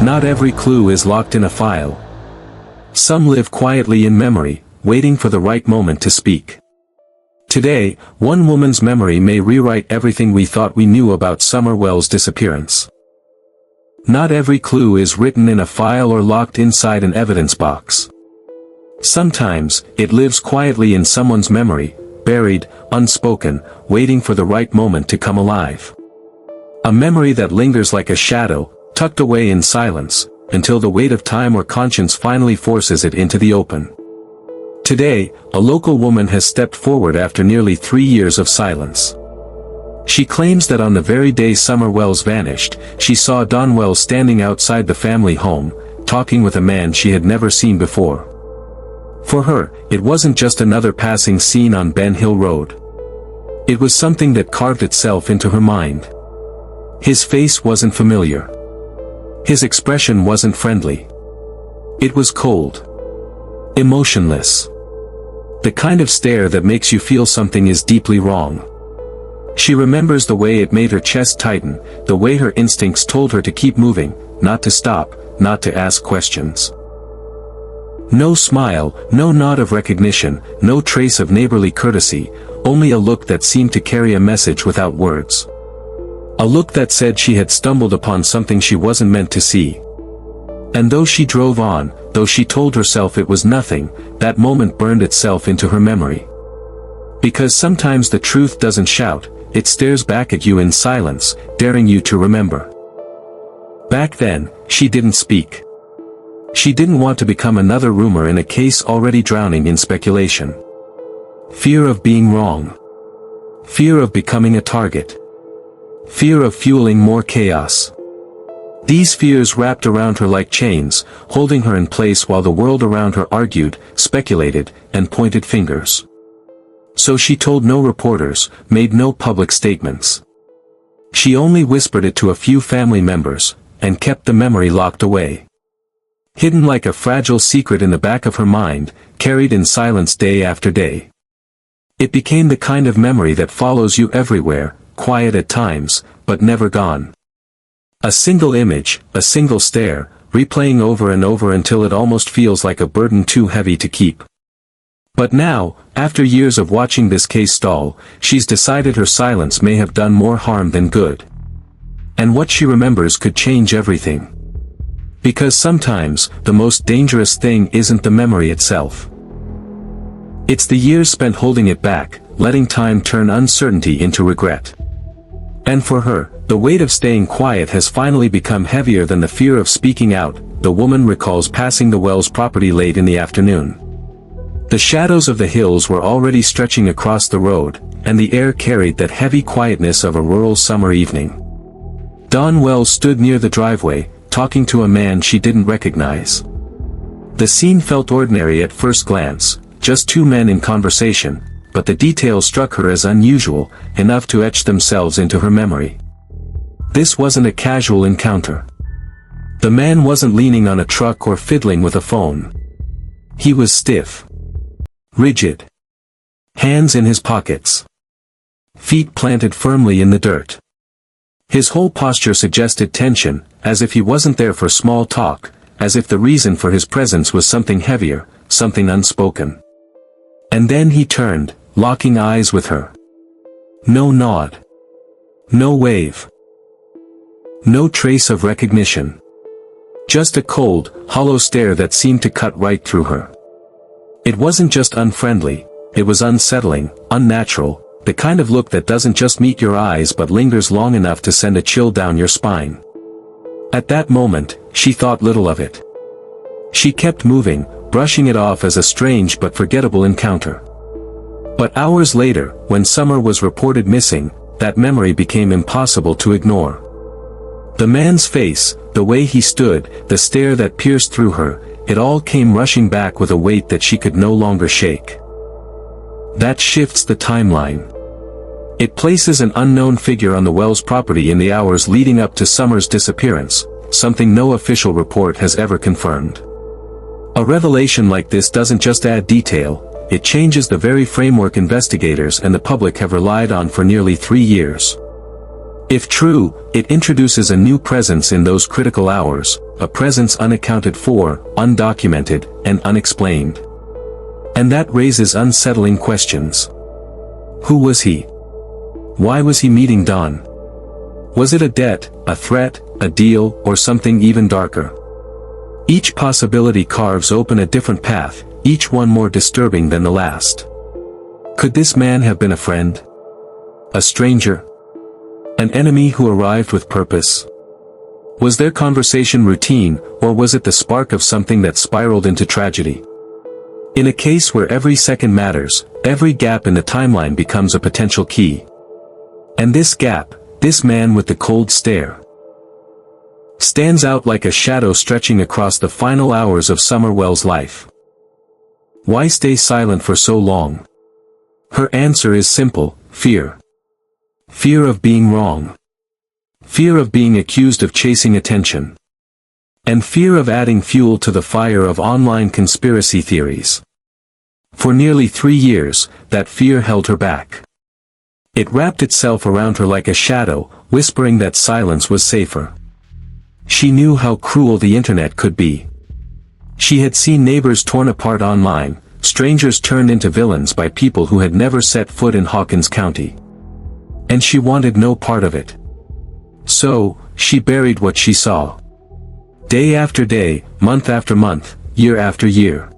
Not every clue is locked in a file. Some live quietly in memory, waiting for the right moment to speak. Today, one woman's memory may rewrite everything we thought we knew about Summer Wells' disappearance. Not every clue is written in a file or locked inside an evidence box. Sometimes, it lives quietly in someone's memory, buried, unspoken, waiting for the right moment to come alive. A memory that lingers like a shadow, tucked away in silence, until the weight of time or conscience finally forces it into the open. Today, a local woman has stepped forward after nearly 3 years of silence. She claims that on the very day Summer Wells vanished, she saw Don Wells standing outside the family home, talking with a man she had never seen before. For her, it wasn't just another passing scene on Benhill Road. It was something that carved itself into her mind. His face wasn't familiar. His expression wasn't friendly. It was cold. Emotionless. The kind of stare that makes you feel something is deeply wrong. She remembers the way it made her chest tighten, the way her instincts told her to keep moving, not to stop, not to ask questions. No smile, no nod of recognition, no trace of neighborly courtesy, only a look that seemed to carry a message without words. A look that said she had stumbled upon something she wasn't meant to see. And though she drove on, though she told herself it was nothing, that moment burned itself into her memory. Because sometimes the truth doesn't shout, it stares back at you in silence, daring you to remember. Back then, she didn't speak. She didn't want to become another rumor in a case already drowning in speculation. Fear of being wrong. Fear of becoming a target. Fear of fueling more chaos. These fears wrapped around her like chains, holding her in place while the world around her argued, speculated, and pointed fingers. So she told no reporters, made no public statements. She only whispered it to a few family members, and kept the memory locked away. Hidden like a fragile secret in the back of her mind, carried in silence day after day. It became the kind of memory that follows you everywhere, quiet at times, but never gone. A single image, a single stare, replaying over and over until it almost feels like a burden too heavy to keep. But now, after years of watching this case stall, she's decided her silence may have done more harm than good. And what she remembers could change everything. Because sometimes, the most dangerous thing isn't the memory itself. It's the years spent holding it back, letting time turn uncertainty into regret. And for her, the weight of staying quiet has finally become heavier than the fear of speaking out. The woman recalls passing the Wells property late in the afternoon. The shadows of the hills were already stretching across the road, and the air carried that heavy quietness of a rural summer evening. Don Wells stood near the driveway, talking to a man she didn't recognize. The scene felt ordinary at first glance, just two men in conversation, but the details struck her as unusual, enough to etch themselves into her memory. This wasn't a casual encounter. The man wasn't leaning on a truck or fiddling with a phone. He was stiff. Rigid. Hands in his pockets. Feet planted firmly in the dirt. His whole posture suggested tension, as if he wasn't there for small talk, as if the reason for his presence was something heavier, something unspoken. And then he turned, locking eyes with her. No nod. No wave. No trace of recognition. Just a cold, hollow stare that seemed to cut right through her. It wasn't just unfriendly, it was unsettling, unnatural, the kind of look that doesn't just meet your eyes but lingers long enough to send a chill down your spine. At that moment, she thought little of it. She kept moving, brushing it off as a strange but forgettable encounter. But hours later, when Summer was reported missing, that memory became impossible to ignore. The man's face, the way he stood, the stare that pierced through her, it all came rushing back with a weight that she could no longer shake. That shifts the timeline. It places an unknown figure on the Wells property in the hours leading up to Summer's disappearance, something no official report has ever confirmed. A revelation like this doesn't just add detail, it changes the very framework investigators and the public have relied on for nearly 3 years. If true, it introduces a new presence in those critical hours, a presence unaccounted for, undocumented, and unexplained. And that raises unsettling questions. Who was he? Why was he meeting Dawn? Was it a debt, a threat, a deal, or something even darker? Each possibility carves open a different path, each one more disturbing than the last. Could this man have been a friend? A stranger? An enemy who arrived with purpose? Was their conversation routine, or was it the spark of something that spiraled into tragedy? In a case where every second matters, every gap in the timeline becomes a potential key. And this gap, this man with the cold stare, stands out like a shadow stretching across the final hours of Summerwell's life. Why stay silent for so long? Her answer is simple: fear. Fear of being wrong. Fear of being accused of chasing attention. And fear of adding fuel to the fire of online conspiracy theories. For nearly 3 years, that fear held her back. It wrapped itself around her like a shadow, whispering that silence was safer. She knew how cruel the internet could be. She had seen neighbors torn apart online, strangers turned into villains by people who had never set foot in Hawkins County. And she wanted no part of it. So, she buried what she saw. Day after day, month after month, year after year.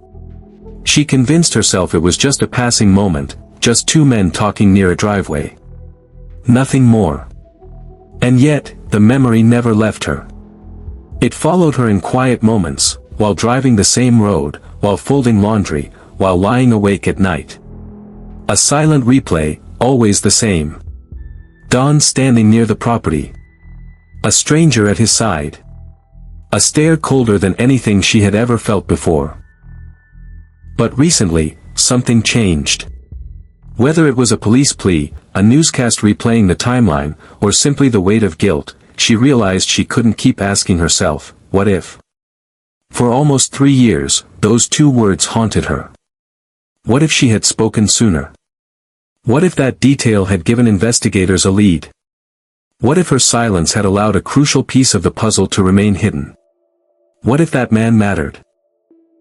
She convinced herself it was just a passing moment, just two men talking near a driveway. Nothing more. And yet, the memory never left her. It followed her in quiet moments, while driving the same road, while folding laundry, while lying awake at night. A silent replay, always the same. Dawn standing near the property. A stranger at his side. A stare colder than anything she had ever felt before. But recently, something changed. Whether it was a police plea, a newscast replaying the timeline, or simply the weight of guilt, she realized she couldn't keep asking herself, what if? For almost 3 years, those two words haunted her. What if she had spoken sooner? What if that detail had given investigators a lead? What if her silence had allowed a crucial piece of the puzzle to remain hidden? What if that man mattered?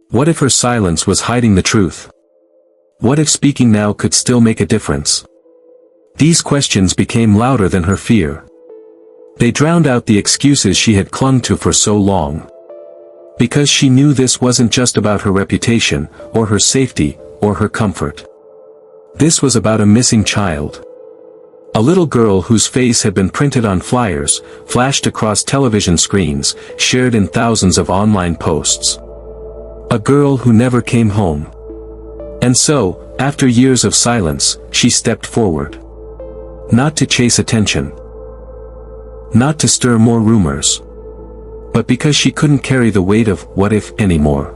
What if her silence was hiding the truth? What if speaking now could still make a difference? These questions became louder than her fear. They drowned out the excuses she had clung to for so long. Because she knew this wasn't just about her reputation, or her safety, or her comfort. This was about a missing child. A little girl whose face had been printed on flyers, flashed across television screens, shared in thousands of online posts. A girl who never came home. And so, after years of silence, she stepped forward. Not to chase attention. Not to stir more rumors. But because she couldn't carry the weight of what if anymore.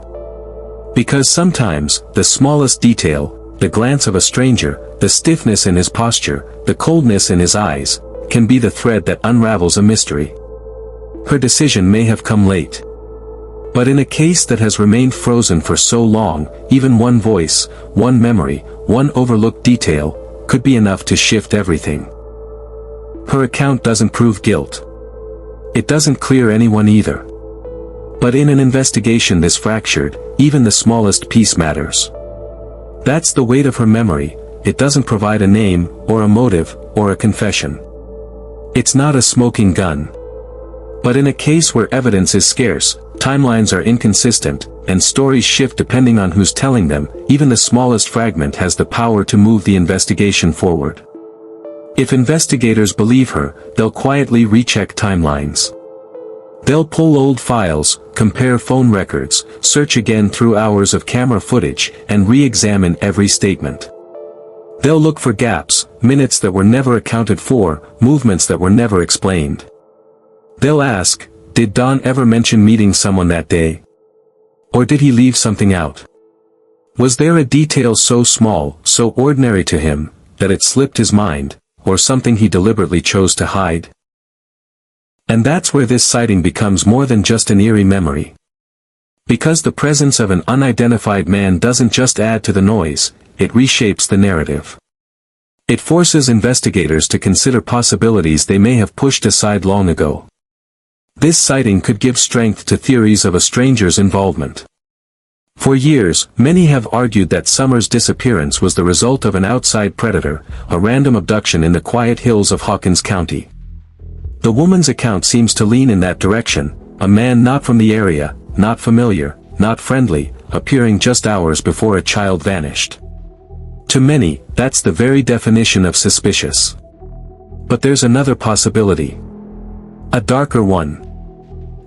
Because sometimes, the smallest detail, the glance of a stranger, the stiffness in his posture, the coldness in his eyes, can be the thread that unravels a mystery. Her decision may have come late. But in a case that has remained frozen for so long, even one voice, one memory, one overlooked detail, could be enough to shift everything. Her account doesn't prove guilt. It doesn't clear anyone either. But in an investigation this fractured, even the smallest piece matters. That's the weight of her memory. It doesn't provide a name, or a motive, or a confession. It's not a smoking gun. But in a case where evidence is scarce, timelines are inconsistent, and stories shift depending on who's telling them, even the smallest fragment has the power to move the investigation forward. If investigators believe her, they'll quietly recheck timelines. They'll pull old files, compare phone records, search again through hours of camera footage, and re-examine every statement. They'll look for gaps, minutes that were never accounted for, movements that were never explained. They'll ask, did Don ever mention meeting someone that day? Or did he leave something out? Was there a detail so small, so ordinary to him, that it slipped his mind, or something he deliberately chose to hide? And that's where this sighting becomes more than just an eerie memory. Because the presence of an unidentified man doesn't just add to the noise, it reshapes the narrative. It forces investigators to consider possibilities they may have pushed aside long ago. This sighting could give strength to theories of a stranger's involvement. For years, many have argued that Summer's disappearance was the result of an outside predator, a random abduction in the quiet hills of Hawkins County. The woman's account seems to lean in that direction, a man not from the area, not familiar, not friendly, appearing just hours before a child vanished. To many, that's the very definition of suspicious. But there's another possibility. A darker one.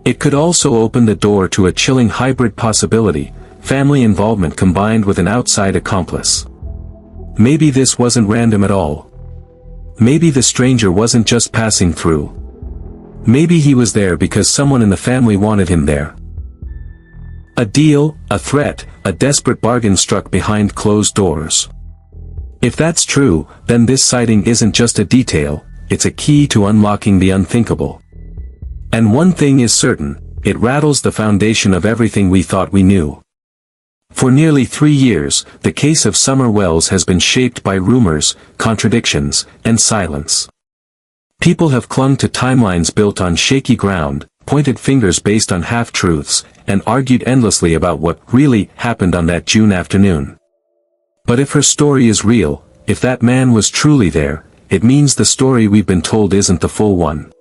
It could also open the door to a chilling hybrid possibility, family involvement combined with an outside accomplice. Maybe this wasn't random at all. Maybe the stranger wasn't just passing through. Maybe he was there because someone in the family wanted him there. A deal, a threat, a desperate bargain struck behind closed doors. If that's true, then this sighting isn't just a detail, it's a key to unlocking the unthinkable. And one thing is certain, it rattles the foundation of everything we thought we knew. For nearly 3 years, the case of Summer Wells has been shaped by rumors, contradictions, and silence. People have clung to timelines built on shaky ground, pointed fingers based on half-truths, and argued endlessly about what really happened on that June afternoon. But if her story is real, if that man was truly there, it means the story we've been told isn't the full one.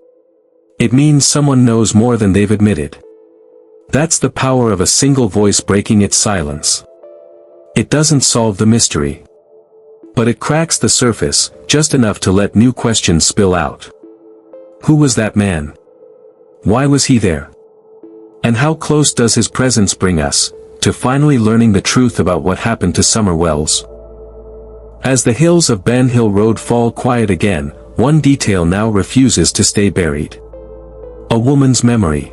It means someone knows more than they've admitted. That's the power of a single voice breaking its silence. It doesn't solve the mystery. But it cracks the surface, just enough to let new questions spill out. Who was that man? Why was he there? And how close does his presence bring us to finally learning the truth about what happened to Summer Wells? As the hills of Benhill Road fall quiet again, one detail now refuses to stay buried. A woman's memory.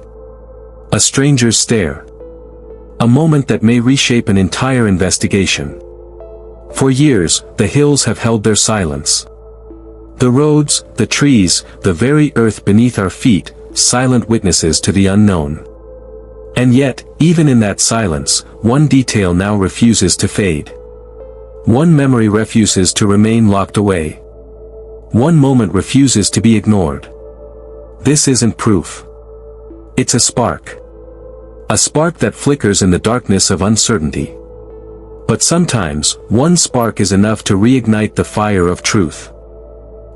A stranger's stare. A moment that may reshape an entire investigation. For years, the hills have held their silence. The roads, the trees, the very earth beneath our feet, silent witnesses to the unknown. And yet, even in that silence, one detail now refuses to fade. One memory refuses to remain locked away. One moment refuses to be ignored. This isn't proof. It's a spark. A spark that flickers in the darkness of uncertainty. But sometimes, one spark is enough to reignite the fire of truth.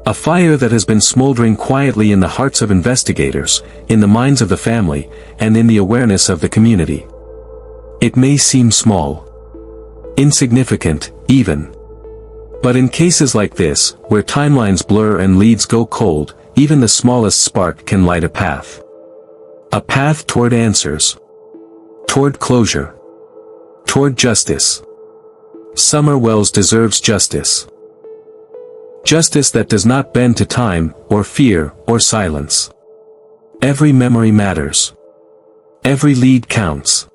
A fire that has been smoldering quietly in the hearts of investigators, in the minds of the family, and in the awareness of the community. It may seem small. Insignificant, even. But in cases like this, where timelines blur and leads go cold, even the smallest spark can light a path. A path toward answers. Toward closure. Toward justice. Summer Wells deserves justice. Justice that does not bend to time, or fear, or silence. Every memory matters. Every lead counts.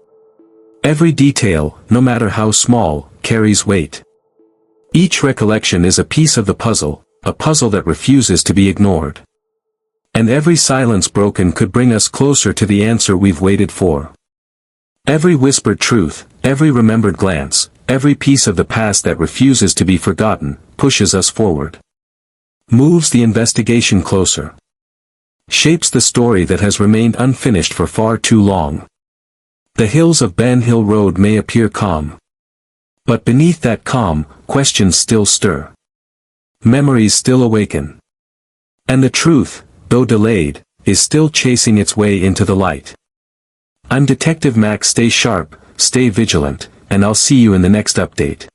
Every detail, no matter how small, carries weight. Each recollection is a piece of the puzzle, a puzzle that refuses to be ignored. And every silence broken could bring us closer to the answer we've waited for. Every whispered truth, every remembered glance, every piece of the past that refuses to be forgotten, pushes us forward. Moves the investigation closer. Shapes the story that has remained unfinished for far too long. The hills of Benhill Road may appear calm. But beneath that calm, questions still stir. Memories still awaken. And the truth, though delayed, is still chasing its way into the light. I'm Detective Max. Stay sharp, stay vigilant, and I'll see you in the next update.